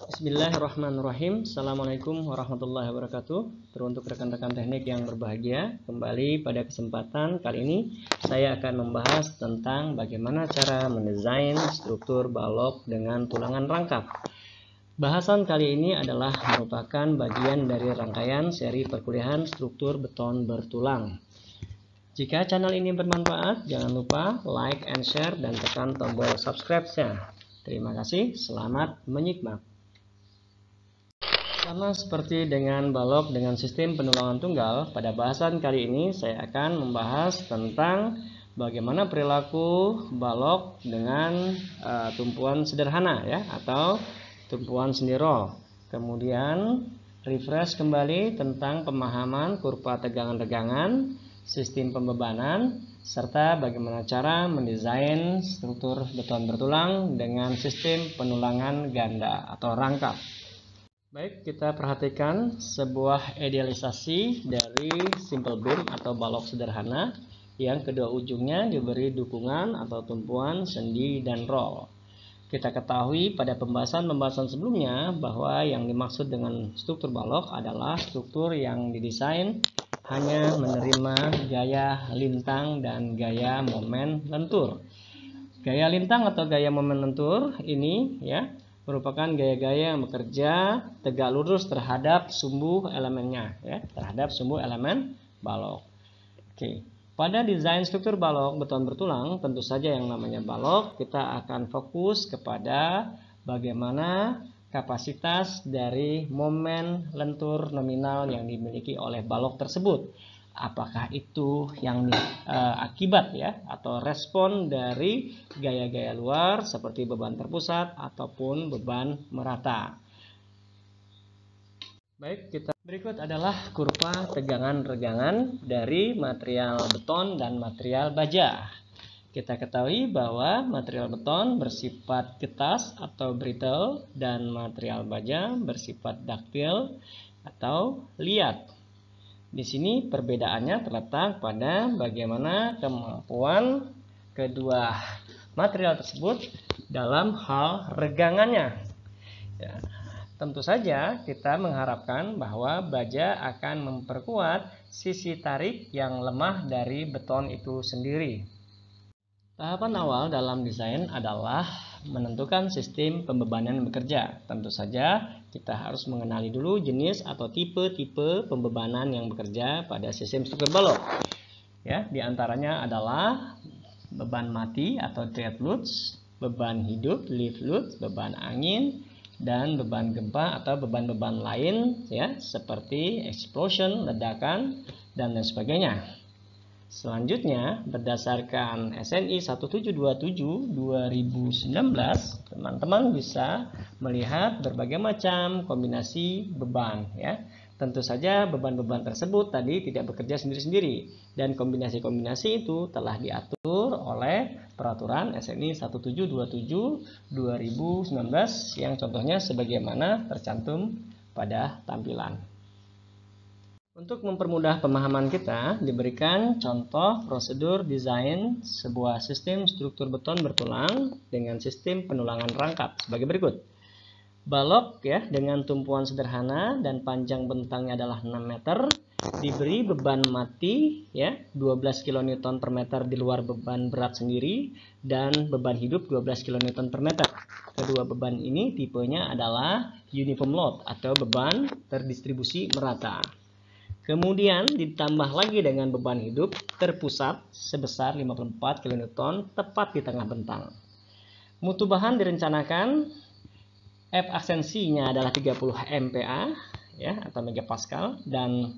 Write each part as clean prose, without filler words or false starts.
Bismillahirrahmanirrahim. Assalamualaikum warahmatullahi wabarakatuh. Teruntuk rekan-rekan teknik yang berbahagia, kembali pada kesempatan kali ini saya akan membahas tentang bagaimana cara mendesain struktur balok dengan tulangan rangkap. Bahasan kali ini adalah merupakan bagian dari rangkaian seri perkuliahan struktur beton bertulang. Jika channel ini bermanfaat, jangan lupa like and share dan tekan tombol subscribe-nya. Terima kasih, selamat menyimak. Sama seperti dengan balok dengan sistem penulangan tunggal, pada bahasan kali ini saya akan membahas tentang bagaimana perilaku balok dengan tumpuan sederhana ya, atau tumpuan sendi roll. Kemudian refresh kembali tentang pemahaman kurva tegangan-regangan, sistem pembebanan, serta bagaimana cara mendesain struktur beton bertulang dengan sistem penulangan ganda atau rangkap. Baik, kita perhatikan sebuah idealisasi dari simple beam atau balok sederhana yang kedua ujungnya diberi dukungan atau tumpuan sendi dan roll. Kita ketahui pada pembahasan sebelumnya bahwa yang dimaksud dengan struktur balok adalah struktur yang didesain hanya menerima gaya lintang dan gaya momen lentur. Gaya lintang atau gaya momen lentur ini ya merupakan gaya-gaya yang bekerja tegak lurus terhadap sumbu elemennya ya, terhadap sumbu elemen balok. Oke. Pada desain struktur balok beton bertulang, tentu saja yang namanya balok kita akan fokus kepada bagaimana kapasitas dari momen lentur nominal yang dimiliki oleh balok tersebut. Apakah itu yang akibat ya atau respon dari gaya-gaya luar seperti beban terpusat ataupun beban merata. Baik, berikut adalah kurva tegangan-regangan dari material beton dan material baja. Kita ketahui bahwa material beton bersifat getas atau brittle dan material baja bersifat ductile atau liat. Di sini perbedaannya terletak pada bagaimana kemampuan kedua material tersebut dalam hal regangannya. Ya, tentu saja kita mengharapkan bahwa baja akan memperkuat sisi tarik yang lemah dari beton itu sendiri. Tahapan awal dalam desain adalah menentukan sistem pembebanan yang bekerja. Tentu saja kita harus mengenali dulu jenis atau tipe-tipe pembebanan yang bekerja pada sistem struktur balok. Ya, diantaranya adalah beban mati atau dead loads, beban hidup live load, beban angin, dan beban gempa atau beban-beban lain ya seperti explosion, ledakan, dan lain sebagainya. Selanjutnya, berdasarkan SNI 1727/2019, teman-teman bisa melihat berbagai macam kombinasi beban ya. Tentu saja beban-beban tersebut tadi tidak bekerja sendiri-sendiri dan kombinasi-kombinasi itu telah diatur oleh peraturan SNI 1727/2019 yang contohnya sebagaimana tercantum pada tampilan. Untuk mempermudah pemahaman kita, diberikan contoh prosedur desain sebuah sistem struktur beton bertulang dengan sistem penulangan rangkap sebagai berikut. Balok ya dengan tumpuan sederhana dan panjang bentangnya adalah 6 meter, diberi beban mati ya 12 kN per meter di luar beban berat sendiri dan beban hidup 12 kN per meter. Kedua beban ini tipenya adalah uniform load atau beban terdistribusi merata. Kemudian ditambah lagi dengan beban hidup terpusat sebesar 54 kN tepat di tengah bentang. Mutu bahan direncanakan F aksensinya adalah 30 MPa ya atau megapascal dan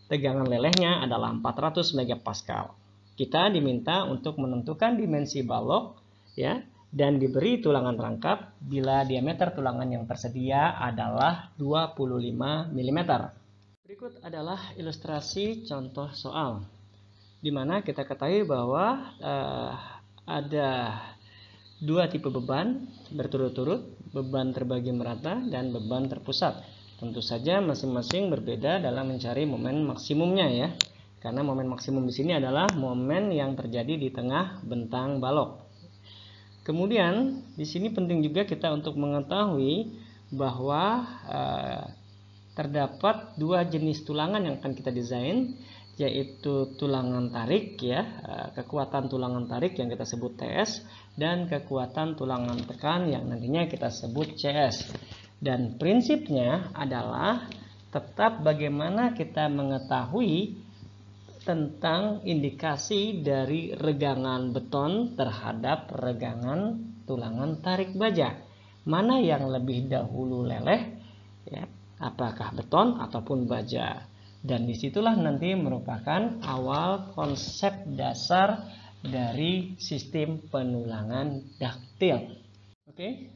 tegangan lelehnya adalah 400 megapascal. Kita diminta untuk menentukan dimensi balok ya dan diberi tulangan rangkap bila diameter tulangan yang tersedia adalah 25 mm. Berikut adalah ilustrasi contoh soal di mana kita ketahui bahwa ada dua tipe beban berturut-turut, beban terbagi merata dan beban terpusat. Tentu saja masing-masing berbeda dalam mencari momen maksimumnya ya. Karena momen maksimum di sini adalah momen yang terjadi di tengah bentang balok. Kemudian di sini penting juga kita untuk mengetahui bahwa terdapat dua jenis tulangan yang akan kita desain, yaitu tulangan tarik ya, kekuatan tulangan tarik yang kita sebut TS, dan kekuatan tulangan tekan yang nantinya kita sebut CS. Dan prinsipnya adalah tetap bagaimana kita mengetahui tentang indikasi dari regangan beton terhadap regangan tulangan tarik baja. Mana yang lebih dahulu leleh, ya, apakah beton ataupun baja. Dan disitulah nanti merupakan awal konsep dasar dari sistem penulangan daktil. Oke,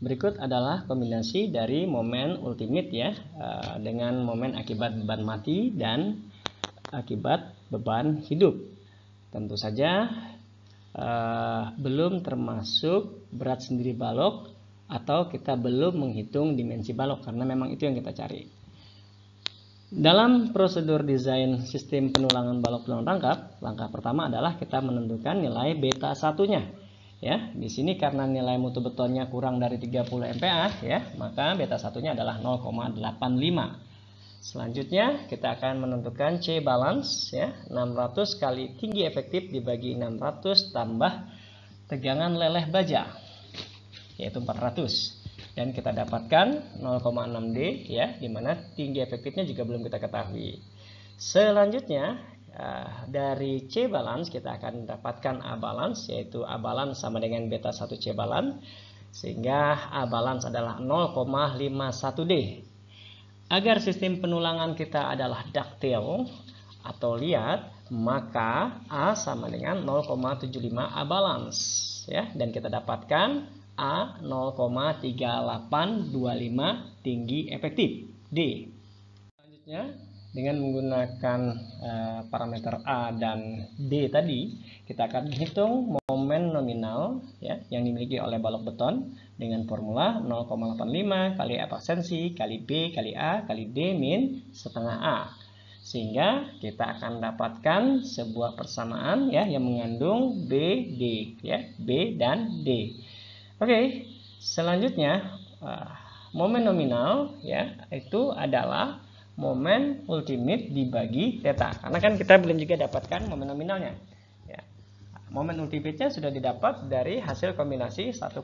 berikut adalah kombinasi dari momen ultimate ya, dengan momen akibat beban mati dan akibat beban hidup. Tentu saja belum termasuk berat sendiri balok, atau kita belum menghitung dimensi balok, karena memang itu yang kita cari. Dalam prosedur desain sistem penulangan balok penulang rangkap, langkah pertama adalah kita menentukan nilai beta satunya. Ya, di sini karena nilai mutu betonnya kurang dari 30 MPa ya, maka beta satunya adalah 0,85. Selanjutnya kita akan menentukan C balance ya, 600 kali tinggi efektif dibagi 600 tambah tegangan leleh baja, yaitu 400, dan kita dapatkan 0,6D ya, dimana tinggi efektifnya juga belum kita ketahui. Selanjutnya dari C balance kita akan mendapatkan A balance, yaitu A balance sama dengan beta 1 C balance, sehingga A balance adalah 0,51D. Agar sistem penulangan kita adalah daktil atau liat, maka A sama dengan 0,75 A balance ya, dan kita dapatkan A 0,3825 tinggi efektif D. Selanjutnya dengan menggunakan parameter A dan D tadi, kita akan hitung momen nominal ya, yang dimiliki oleh balok beton dengan formula 0,85 kali F aksensi kali B kali A kali D min setengah A, sehingga kita akan dapatkan sebuah persamaan ya yang mengandung B, D ya, B dan D. Oke, selanjutnya momen nominal ya itu adalah momen ultimate dibagi theta, karena kan kita belum juga dapatkan momen nominalnya ya. Momen ultimate-nya sudah didapat dari hasil kombinasi 1,2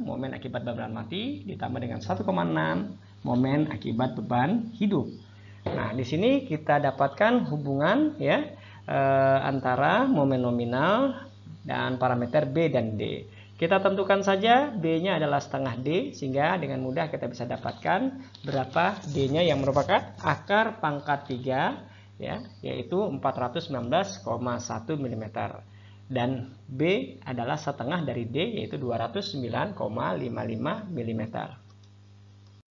momen akibat beban mati ditambah dengan 1,6 momen akibat beban hidup. Nah, di sini kita dapatkan hubungan ya antara momen nominal dan parameter B dan D. Kita tentukan saja B-nya adalah setengah D, sehingga dengan mudah kita bisa dapatkan berapa D-nya yang merupakan akar pangkat 3 ya, yaitu 419,1 mm. Dan B adalah setengah dari D, yaitu 209,55 mm.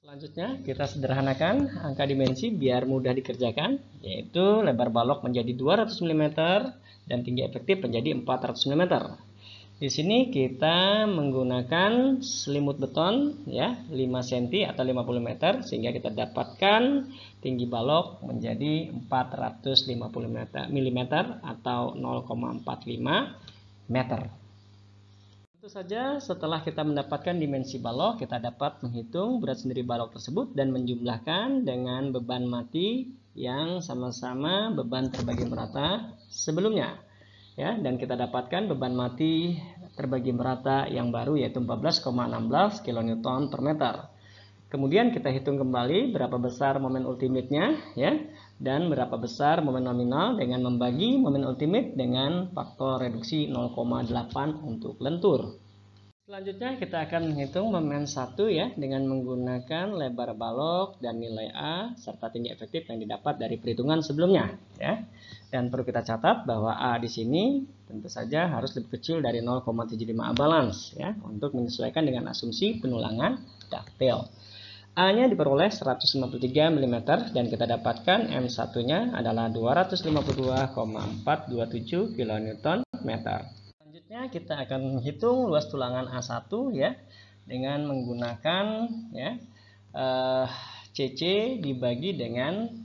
Selanjutnya kita sederhanakan angka dimensi biar mudah dikerjakan, yaitu lebar balok menjadi 200 mm dan tinggi efektif menjadi 400 mm. Di sini kita menggunakan selimut beton ya 5 cm atau 50 meter, sehingga kita dapatkan tinggi balok menjadi 450 mm atau 0,45 meter. Tentu saja setelah kita mendapatkan dimensi balok, kita dapat menghitung berat sendiri balok tersebut dan menjumlahkan dengan beban mati yang sama-sama beban terbagi merata sebelumnya. Ya, dan kita dapatkan beban mati terbagi merata yang baru, yaitu 14,16 kN per meter. Kemudian kita hitung kembali berapa besar momen ultimate-nya ya, dan berapa besar momen nominal dengan membagi momen ultimate dengan faktor reduksi 0,8 untuk lentur. Selanjutnya kita akan menghitung momen 1 ya dengan menggunakan lebar balok dan nilai A serta tinggi efektif yang didapat dari perhitungan sebelumnya ya. Dan perlu kita catat bahwa A di sini tentu saja harus lebih kecil dari 0,75 A balance ya, untuk menyesuaikan dengan asumsi penulangan daktil. A-nya diperoleh 153 mm dan kita dapatkan M1-nya adalah 252,427 kN meter. Selanjutnya kita akan menghitung luas tulangan A1 ya dengan menggunakan ya CC dibagi dengan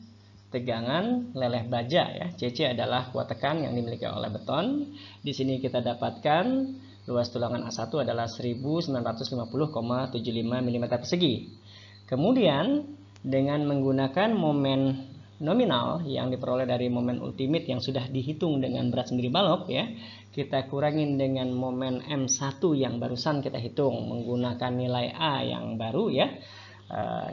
tegangan leleh baja ya. CC adalah kuat tekan yang dimiliki oleh beton. Di sini kita dapatkan luas tulangan A1 adalah 1950,75 mm persegi. Kemudian dengan menggunakan momen nominal yang diperoleh dari momen ultimate yang sudah dihitung dengan berat sendiri balok ya, kita kurangin dengan momen M1 yang barusan kita hitung menggunakan nilai A yang baru ya,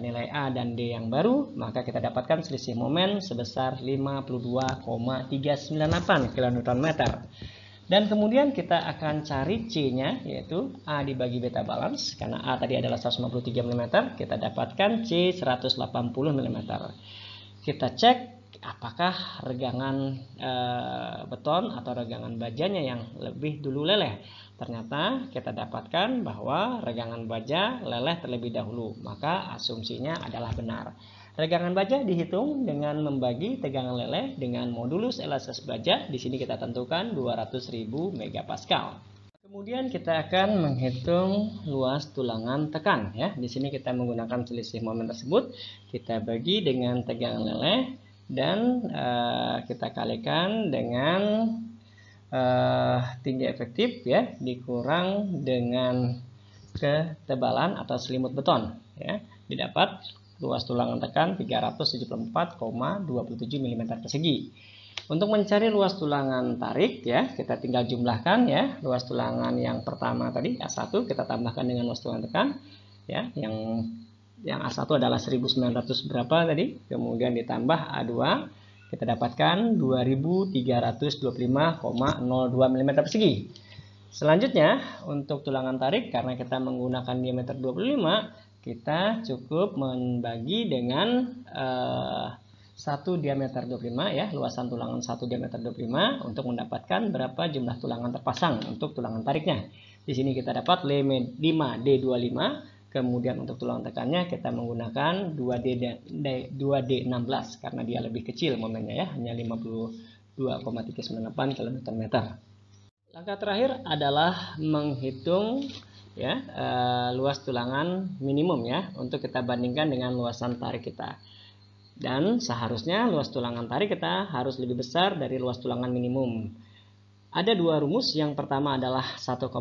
nilai A dan D yang baru, maka kita dapatkan selisih momen sebesar 52,398 kN/m. Dan kemudian kita akan cari C-nya, yaitu A dibagi beta balance. Karena A tadi adalah 153 mm, kita dapatkan C 180 mm. Kita cek apakah regangan beton atau regangan bajanya yang lebih dulu leleh. Ternyata kita dapatkan bahwa regangan baja leleh terlebih dahulu, maka asumsinya adalah benar. Regangan baja dihitung dengan membagi tegangan leleh dengan modulus elastisitas baja. Di sini kita tentukan 200.000 megapascal. Kemudian kita akan menghitung luas tulangan tekan ya. Di sini kita menggunakan selisih momen tersebut, kita bagi dengan tegangan leleh dan kita kalikan dengan tinggi efektif ya dikurang dengan ketebalan atau selimut beton ya, didapat luas tulangan tekan 374,27 mm persegi. Untuk mencari luas tulangan tarik ya, kita tinggal jumlahkan ya. Luas tulangan yang pertama tadi A1 kita tambahkan dengan luas tulangan tekan ya, yang A1 adalah 1900 berapa tadi, kemudian ditambah A2 kita dapatkan 2325,02 mm persegi. Selanjutnya untuk tulangan tarik, karena kita menggunakan diameter 25, kita cukup membagi dengan 1 diameter 25 ya, luasan tulangan 1 diameter 25 untuk mendapatkan berapa jumlah tulangan terpasang untuk tulangan tariknya. Di sini kita dapat 5D25, kemudian untuk tulangan tekannya kita menggunakan 2D16 karena dia lebih kecil momennya ya, hanya 52,398 kN/m. Langkah terakhir adalah menghitung ya luas tulangan minimum ya, untuk kita bandingkan dengan luasan tarik kita. Dan seharusnya luas tulangan tarik kita harus lebih besar dari luas tulangan minimum. Ada dua rumus. Yang pertama adalah 1,4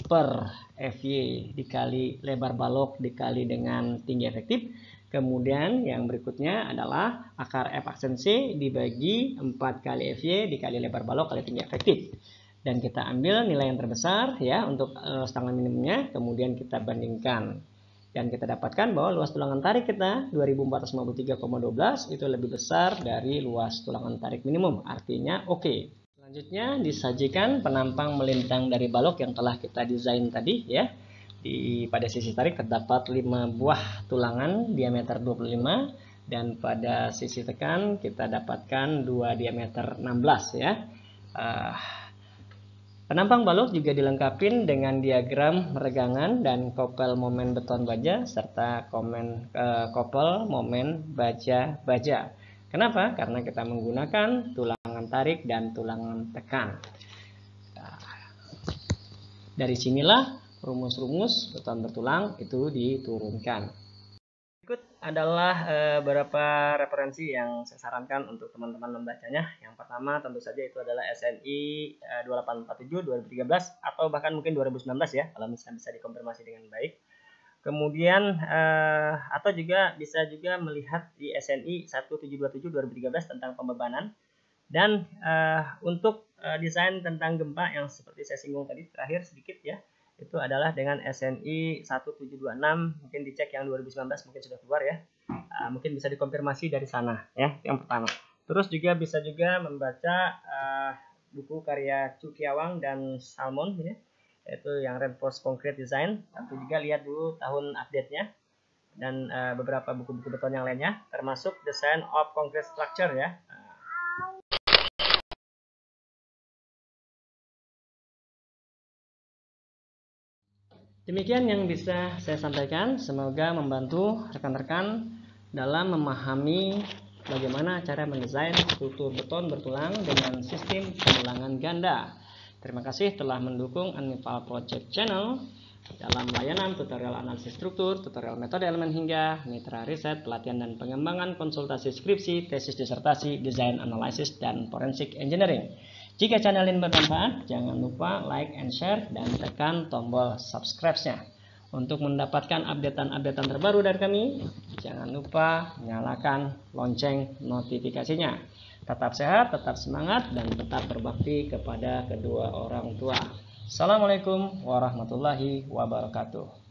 per Fy dikali lebar balok dikali dengan tinggi efektif. Kemudian yang berikutnya adalah akar F aksen C dibagi 4 kali Fy dikali lebar balok kali tinggi efektif. Dan kita ambil nilai yang terbesar ya untuk tulangan minimumnya, kemudian kita bandingkan. Dan kita dapatkan bahwa luas tulangan tarik kita 2453,12 itu lebih besar dari luas tulangan tarik minimum, artinya oke. Selanjutnya disajikan penampang melintang dari balok yang telah kita desain tadi ya. Pada sisi tarik terdapat 5 buah tulangan diameter 25 dan pada sisi tekan kita dapatkan 2 diameter 16 ya. Penampang balok juga dilengkapi dengan diagram regangan dan kopel momen beton baja serta kopel momen baja. Kenapa? Karena kita menggunakan tulangan tarik dan tulangan tekan. Dari sinilah rumus-rumus beton bertulang itu diturunkan. Berikut adalah beberapa referensi yang saya sarankan untuk teman-teman membacanya. Yang pertama tentu saja itu adalah SNI 2847 2013 atau bahkan mungkin 2019 ya, kalau misalnya bisa dikonfirmasi dengan baik. Kemudian atau juga bisa juga melihat di SNI 1727 2013 tentang pembebanan. Dan untuk desain tentang gempa yang seperti saya singgung tadi terakhir sedikit ya, itu adalah dengan SNI 1726, mungkin dicek yang 2019 mungkin sudah keluar ya, mungkin bisa dikonfirmasi dari sana ya, yang pertama. Terus juga bisa juga membaca buku karya Cukiawang dan Salmon ya, yaitu yang Reinforced Concrete Design, atau juga lihat dulu tahun update-nya dan beberapa buku-buku beton yang lainnya, termasuk Design of Concrete Structure ya. Demikian yang bisa saya sampaikan, semoga membantu rekan-rekan dalam memahami bagaimana cara mendesain struktur beton bertulang dengan sistem penulangan ganda. Terima kasih telah mendukung Anmival Project Channel dalam layanan tutorial analisis struktur, tutorial metode elemen hingga, mitra riset, pelatihan dan pengembangan konsultasi skripsi, tesis disertasi, desain analisis, dan forensik engineering. Jika channel ini bermanfaat, jangan lupa like and share dan tekan tombol subscribe-nya. Untuk mendapatkan updatean-updatean terbaru dari kami, jangan lupa nyalakan lonceng notifikasinya. Tetap sehat, tetap semangat, dan tetap berbakti kepada kedua orang tua. Assalamualaikum warahmatullahi wabarakatuh.